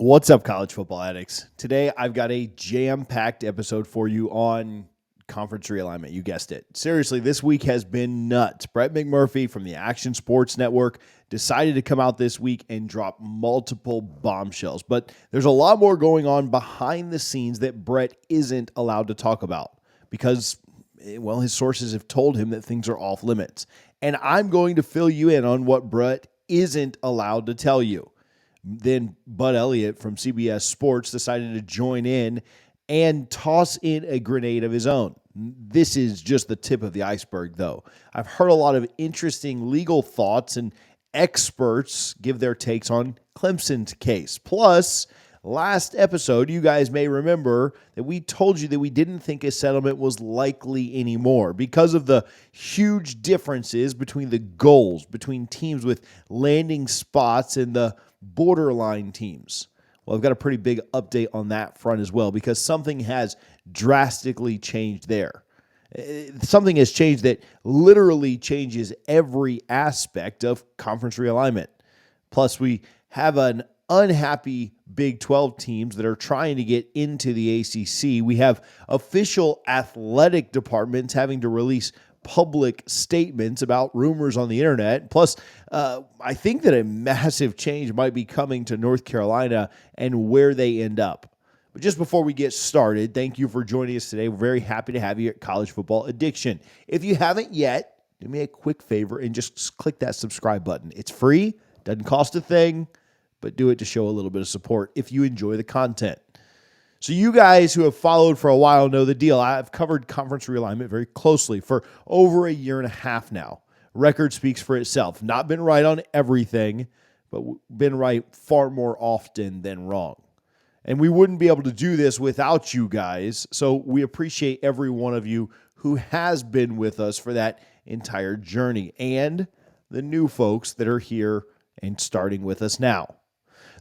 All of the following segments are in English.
What's up, college football addicts? Today, I've got a jam-packed episode for you on conference realignment. You guessed it. Seriously, this week has been nuts. Brett McMurphy from the Action Sports Network decided to come out this week and drop multiple bombshells. But there's a lot more going on behind the scenes that Brett isn't allowed to talk about because, well, his sources have told him that things are off limits. And I'm going to fill you in on what Brett isn't allowed to tell you. Then Bud Elliott from CBS Sports decided to join in and toss in a grenade of his own. This is just the tip of the iceberg, though. I've heard a lot of interesting legal thoughts, and experts give their takes on Clemson's case. Plus, last episode, you guys may remember that we told you that we didn't think a settlement was likely anymore because of the huge differences between the goals, between teams with landing spots and the borderline teams. Well, I've got a pretty big update on that front as well because something has drastically changed there. Something has changed that literally changes every aspect of conference realignment. Plus, we have an unhappy Big 12 teams that are trying to get into the ACC. We have official athletic departments having to release public statements about rumors on the internet. Plus, I think that a massive change might be coming to North Carolina and where they end up. But just before we get started, thank you for joining us today. We're very happy to have you at College Football Addiction. If you haven't yet, do me a quick favor and just click that subscribe button. It's free, doesn't cost a thing, but do it to show a little bit of support if you enjoy the content. So you guys who have followed for a while know the deal. I've covered conference realignment very closely for over a year and a half now. Record speaks for itself. Not been right on everything, but been right far more often than wrong. And we wouldn't be able to do this without you guys. So we appreciate every one of you who has been with us for that entire journey and the new folks that are here and starting with us now.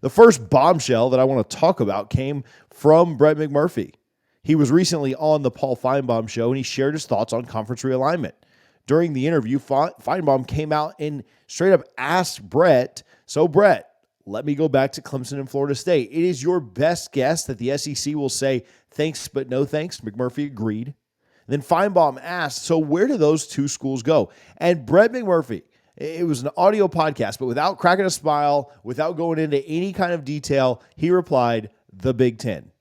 The first bombshell that I want to talk about came from Brett McMurphy. He was recently on the Paul Feinbaum show, and he shared his thoughts on conference realignment. During the interview, Feinbaum came out and straight up asked Brett, "So Brett, let me go back to Clemson and Florida State. It is your best guess that the SEC will say thanks but no thanks." McMurphy agreed. Then Feinbaum asked, "So where do those two schools go?" And Brett McMurphy, it was an audio podcast, but without cracking a smile, without going into any kind of detail, he replied, "The Big 10.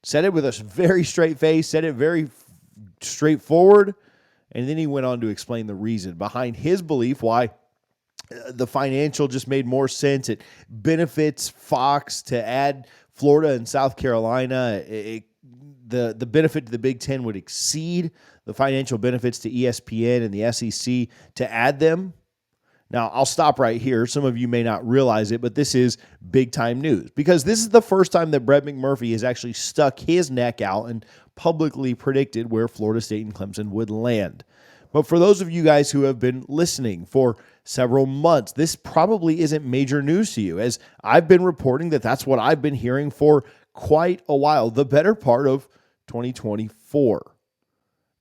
Said it with a very straight face, said it very straightforward, and then he went on to explain the reason behind his belief why the financial just made more sense. It benefits Fox to add Florida and South Carolina. The benefit to the Big 10 would exceed the financial benefits to ESPN and the SEC to add them. Now, I'll stop right here. Some of you may not realize it, but this is big-time news because this is the first time that Brett McMurphy has actually stuck his neck out and publicly predicted where Florida State and Clemson would land. But for those of you guys who have been listening for several months, this probably isn't major news to you, as I've been reporting that that's what I've been hearing for quite a while, the better part of 2024.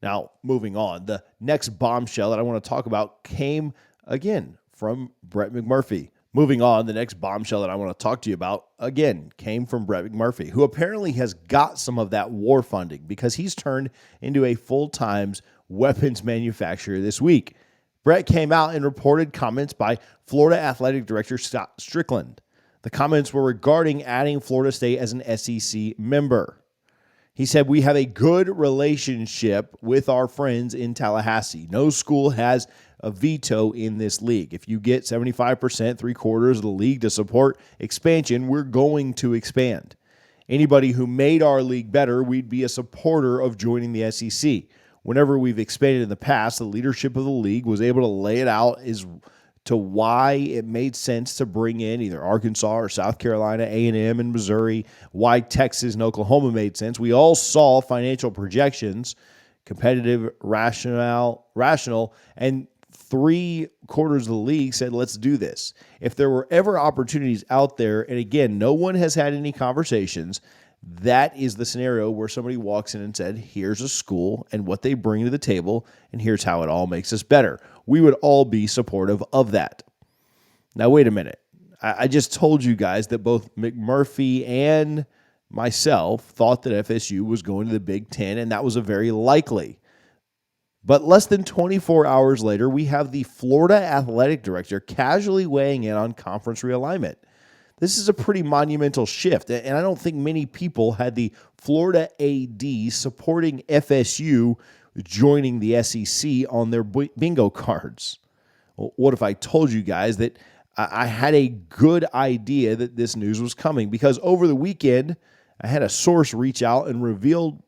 Now, moving on, the next bombshell that I want to talk about came again from Brett McMurphy. Moving on, the next bombshell that I want to talk to you about, again, came from Brett McMurphy, who apparently has got some of that war funding because he's turned into a full-time weapons manufacturer this week. Brett came out and reported comments by Florida Athletic Director Scott Strickland. The comments were regarding adding Florida State as an SEC member. He said, "We have a good relationship with our friends in Tallahassee. No school has a veto in this league. If you get 75%, 3/4 of the league to support expansion, we're going to expand. Anybody who made our league better, we'd be a supporter of joining the SEC. Whenever we've expanded in the past, the leadership of the league was able to lay it out as to why it made sense to bring in either Arkansas or South Carolina, A&M and Missouri, why Texas and Oklahoma made sense. We all saw financial projections, competitive, rational, and 3/4 of the league said, let's do this. If there were ever opportunities out there, and again, no one has had any conversations, that is the scenario where somebody walks in and said, here's a school and what they bring to the table, and here's how it all makes us better. We would all be supportive of that." Now, wait a minute. I just told you guys that both McMurphy and myself thought that FSU was going to the Big Ten, and that was a very likely. But less than 24 hours later, we have the Florida athletic director casually weighing in on conference realignment. This is a pretty monumental shift, and I don't think many people had the Florida AD supporting FSU joining the SEC on their bingo cards. Well, what if I told you guys that I had a good idea that this news was coming? Because over the weekend, I had a source reach out and reveal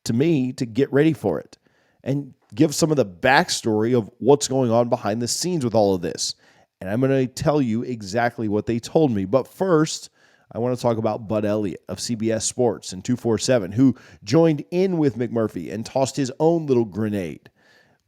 to me to get ready for it and give some of the backstory of what's going on behind the scenes with all of this. And I'm going to tell you exactly what they told me. But first, I want to talk about Bud Elliott of CBS Sports and 247, who joined in with McMurphy and tossed his own little grenade.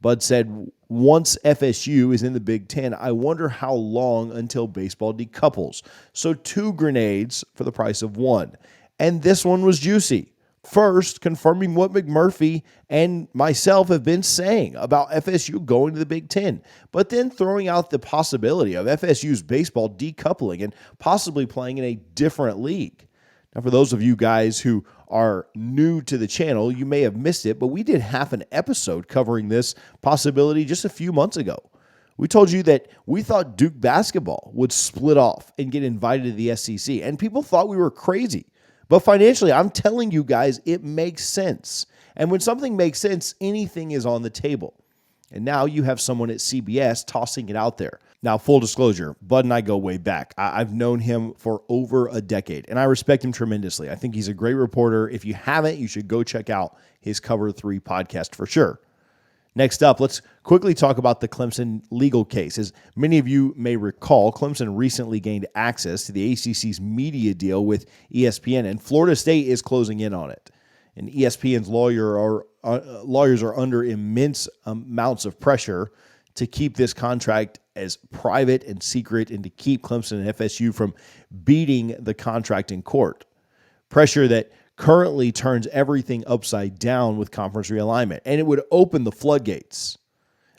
Bud said, once FSU is in the Big Ten, I wonder how long until baseball decouples. So 2 grenades for the price of 1. And this one was juicy. First, confirming what McMurphy and myself have been saying about FSU going to the Big Ten, but then throwing out the possibility of FSU's baseball decoupling and possibly playing in a different league. Now, for those of you guys who are new to the channel, you may have missed it, but we did half an episode covering this possibility just a few months ago. We told you that we thought Duke basketball would split off and get invited to the SEC, and people thought we were crazy. But financially, I'm telling you guys, it makes sense. And when something makes sense, anything is on the table. And now you have someone at CBS tossing it out there. Now, full disclosure, Bud and I go way back. I've known him for over a decade, and I respect him tremendously. I think he's a great reporter. If you haven't, you should go check out his Cover 3 podcast for sure. Next up, let's quickly talk about the Clemson legal case. As many of you may recall, Clemson recently gained access to the ACC's media deal with ESPN, and Florida State is closing in on it. And ESPN's lawyers are under immense amounts of pressure to keep this contract as private and secret and to keep Clemson and FSU from beating the contract in court. Pressure that currently turns everything upside down with conference realignment, and it would open the floodgates.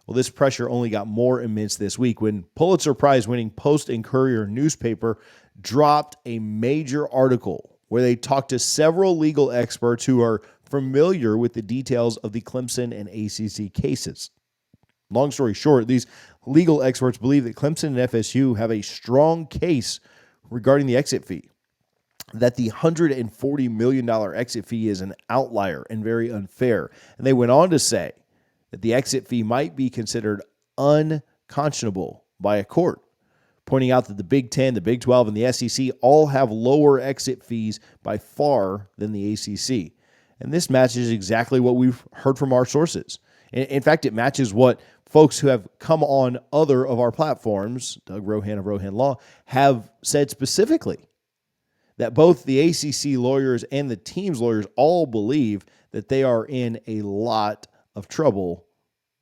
Well, this pressure only got more immense this week when Pulitzer Prize-winning Post and Courier newspaper dropped a major article where they talked to several legal experts who are familiar with the details of the Clemson and ACC cases. Long story short, these legal experts believe that Clemson and FSU have a strong case regarding the exit fee, that the $140 million exit fee is an outlier and very unfair. And they went on to say that the exit fee might be considered unconscionable by a court, pointing out that the Big 10, the Big 12, and the SEC all have lower exit fees by far than the ACC. And this matches exactly what we've heard from our sources. In fact, it matches what folks who have come on other of our platforms, Doug Rohan of Rohan Law, have said specifically. That both the ACC lawyers and the team's lawyers all believe that they are in a lot of trouble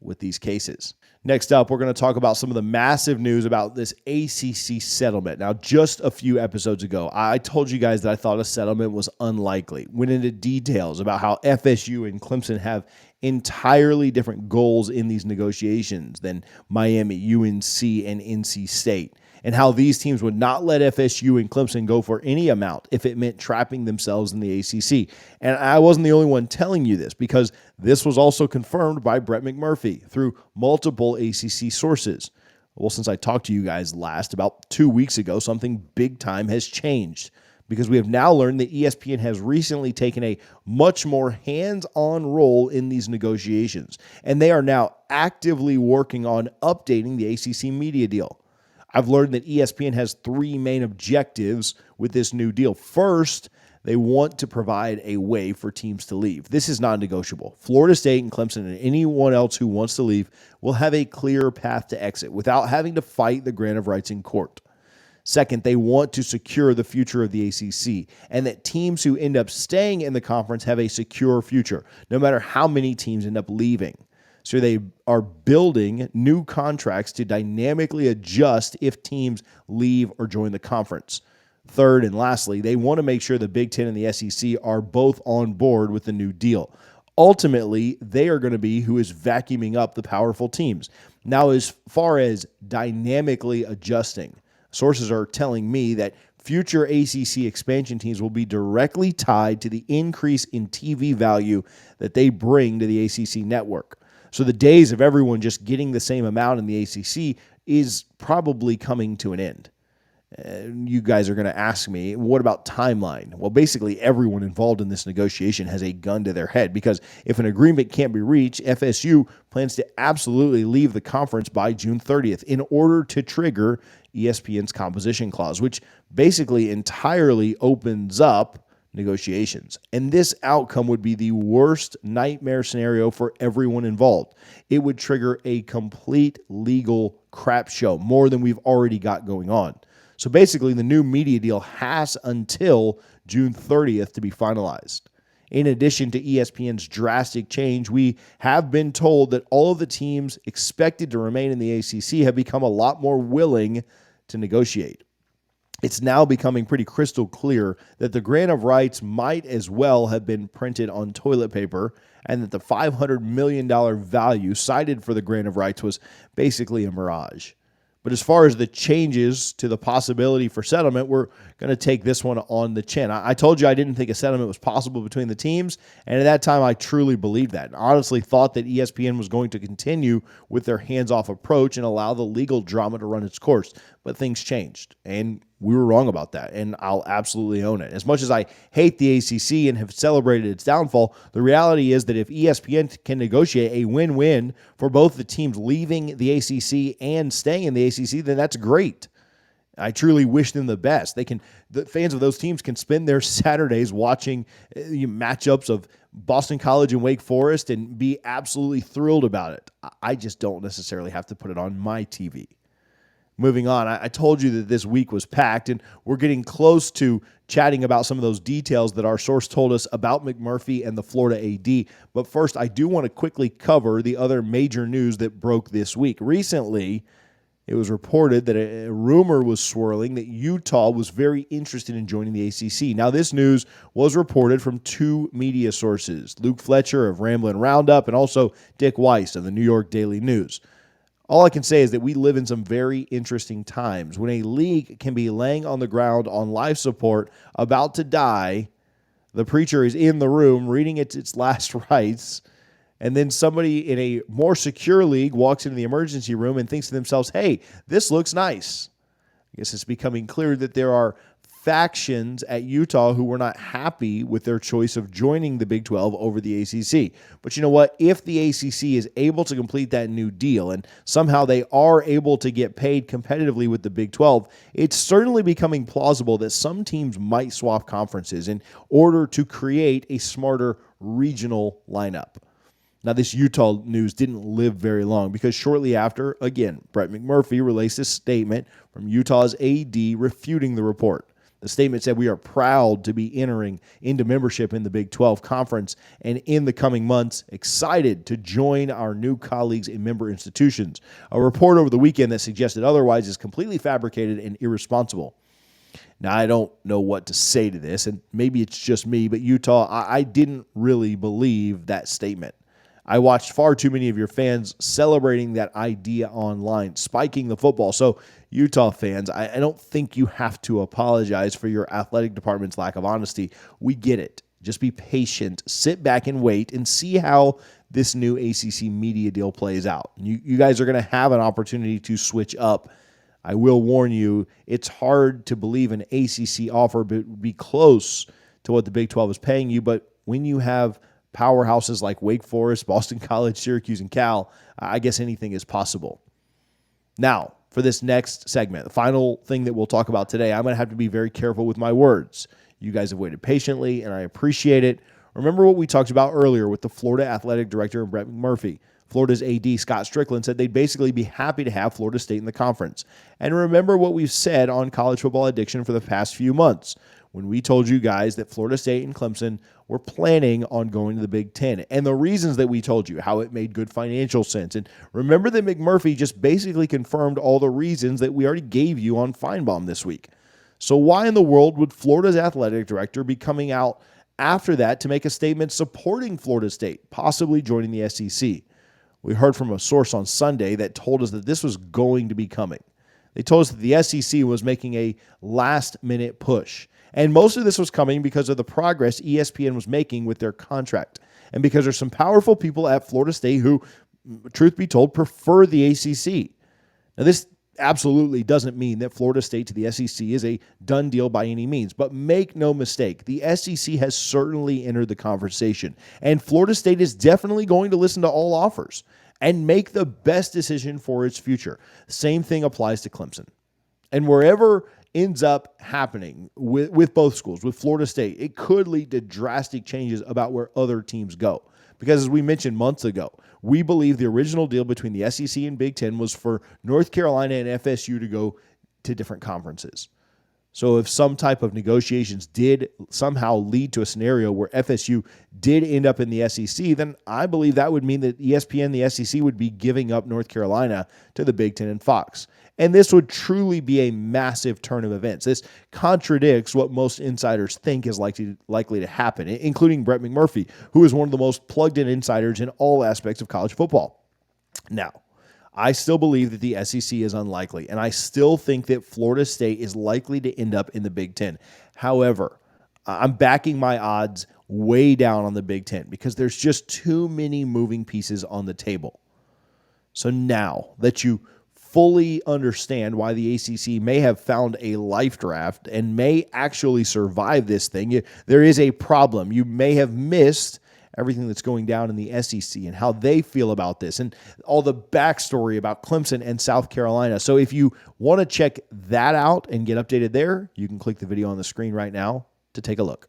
with these cases. Next up, we're going to talk about some of the massive news about this ACC settlement. Now, just a few episodes ago, I told you guys that I thought a settlement was unlikely. Went into details about how FSU and Clemson have entirely different goals in these negotiations than Miami, UNC, and NC State, and how these teams would not let FSU and Clemson go for any amount if it meant trapping themselves in the ACC. And I wasn't the only one telling you this, because this was also confirmed by Brett McMurphy through multiple ACC sources. Well, since I talked to you guys last, about 2 weeks ago, something big time has changed, because we have now learned that ESPN has recently taken a much more hands-on role in these negotiations, and they are now actively working on updating the ACC media deal. I've learned that ESPN has 3 main objectives with this new deal. First, they want to provide a way for teams to leave. This is non-negotiable. Florida State and Clemson and anyone else who wants to leave will have a clear path to exit without having to fight the grant of rights in court. Second, they want to secure the future of the ACC, and that teams who end up staying in the conference have a secure future, no matter how many teams end up leaving. So they are building new contracts to dynamically adjust if teams leave or join the conference. Third and lastly, they want to make sure the Big 10 and the SEC are both on board with the new deal. Ultimately, they are going to be who is vacuuming up the powerful teams. Now, as far as dynamically adjusting, Sources are telling me that future ACC expansion teams will be directly tied to the increase in TV value that they bring to the ACC network. So the days of everyone just getting the same amount in the ACC is probably coming to an end. You guys are going to ask me, what about timeline? Well, basically everyone involved in this negotiation has a gun to their head, because if an agreement can't be reached, FSU plans to absolutely leave the conference by June 30th in order to trigger ESPN's composition clause, which basically entirely opens up negotiations. And this outcome would be the worst nightmare scenario for everyone involved. It would trigger a complete legal crap show, more than we've already got going on. So basically, the new media deal has until June 30th to be finalized. In addition to ESPN's drastic change, we have been told that all of the teams expected to remain in the ACC have become a lot more willing to negotiate. It's now becoming pretty crystal clear that the grant of rights might as well have been printed on toilet paper, and that the $500 million value cited for the grant of rights was basically a mirage. But as far as the changes to the possibility for settlement, we're going to take this one on the chin. I told you I didn't think a settlement was possible between the teams, and at that time I truly believed that, and honestly thought that ESPN was going to continue with their hands-off approach and allow the legal drama to run its course. But things changed, and we were wrong about that, and I'll absolutely own it. As much as I hate the ACC and have celebrated its downfall, the reality is that if ESPN can negotiate a win-win for both the teams leaving the ACC and staying in the ACC, then that's great. I truly wish them the best. The fans of those teams can spend their Saturdays watching matchups of Boston College and Wake Forest and be absolutely thrilled about it. I just don't necessarily have to put it on my TV. Moving on, I told you that this week was packed, and we're getting close to chatting about some of those details that our source told us about McMurphy and the Florida AD. But first, I do want to quickly cover the other major news that broke this week. Recently, it was reported that a rumor was swirling that Utah was very interested in joining the ACC. Now, this news was reported from two media sources, Luke Fletcher of Ramblin' Roundup and also Dick Weiss of the New York Daily News. All I can say is that we live in some very interesting times when a league can be laying on the ground on life support, about to die. The preacher is in the room reading its last rites, and then somebody in a more secure league walks into the emergency room and thinks to themselves, hey, this looks nice. I guess it's becoming clear that there are factions at Utah who were not happy with their choice of joining the Big 12 over the ACC. But you know what? If the ACC is able to complete that new deal and somehow they are able to get paid competitively with the Big 12, it's certainly becoming plausible that some teams might swap conferences in order to create a smarter regional lineup. Now, this Utah news didn't live very long, because shortly after, again, Brett McMurphy released a statement from Utah's AD refuting the report. The statement said, we are proud to be entering into membership in the Big 12 Conference, and in the coming months, excited to join our new colleagues in member institutions. A report over the weekend that suggested otherwise is completely fabricated and irresponsible. Now, I don't know what to say to this, and maybe it's just me, but Utah, I didn't really believe that statement. I watched far too many of your fans celebrating that idea online, spiking the football. So, Utah fans, I don't think you have to apologize for your athletic department's lack of honesty. We get it. Just be patient, sit back and wait, and see how this new ACC media deal plays out. You guys are going to have an opportunity to switch up. I will warn you, it's hard to believe an ACC offer would be close to what the Big 12 is paying you, but when you have powerhouses like Wake Forest, Boston College, Syracuse, and Cal, I guess anything is possible. Now, for this next segment, the final thing that we'll talk about today, I'm going to have to be very careful with my words. You guys have waited patiently, and I appreciate it. Remember what we talked about earlier with the Florida Athletic Director, Brett McMurphy. Florida's AD, Scott Strickland, said they'd basically be happy to have Florida State in the conference. And remember what we've said on college football addiction for the past few months, when we told you guys that Florida State and Clemson were planning on going to the Big 10, and the reasons that we told you, how it made good financial sense. And remember that McMurphy just basically confirmed all the reasons that we already gave you on Feinbaum this week. So why in the world would Florida's athletic director be coming out after that to make a statement supporting Florida State, possibly joining the SEC? We heard from a source on Sunday that told us that this was going to be coming. They told us that the SEC was making a last-minute push. And most of this was coming because of the progress ESPN was making with their contract. And because there's some powerful people at Florida State who, truth be told, prefer the ACC. Now, this absolutely doesn't mean that Florida State to the SEC is a done deal by any means. But make no mistake, the SEC has certainly entered the conversation. And Florida State is definitely going to listen to all offers and make the best decision for its future. Same thing applies to Clemson. And wherever ends up happening with both schools, with Florida State, it could lead to drastic changes about where other teams go. Because as we mentioned months ago, we believe the original deal between the SEC and Big 10 was for North Carolina and FSU to go to different conferences. So if some type of negotiations did somehow lead to a scenario where FSU did end up in the SEC, then I believe that would mean that ESPN and the SEC would be giving up North Carolina to the Big 10 and Fox. And this would truly be a massive turn of events. This contradicts what most insiders think is likely to happen, including Brett McMurphy, who is one of the most plugged-in insiders in all aspects of college football. Now, I still believe that the SEC is unlikely, and I still think that Florida State is likely to end up in the Big 10. However, I'm backing my odds way down on the Big 10 because there's just too many moving pieces on the table. So now that you fully understand why the ACC may have found a life draft and may actually survive this thing, there is a problem. You may have missed everything that's going down in the SEC and how they feel about this and all the backstory about Clemson and South Carolina. So if you want to check that out and get updated there, you can click the video on the screen right now to take a look.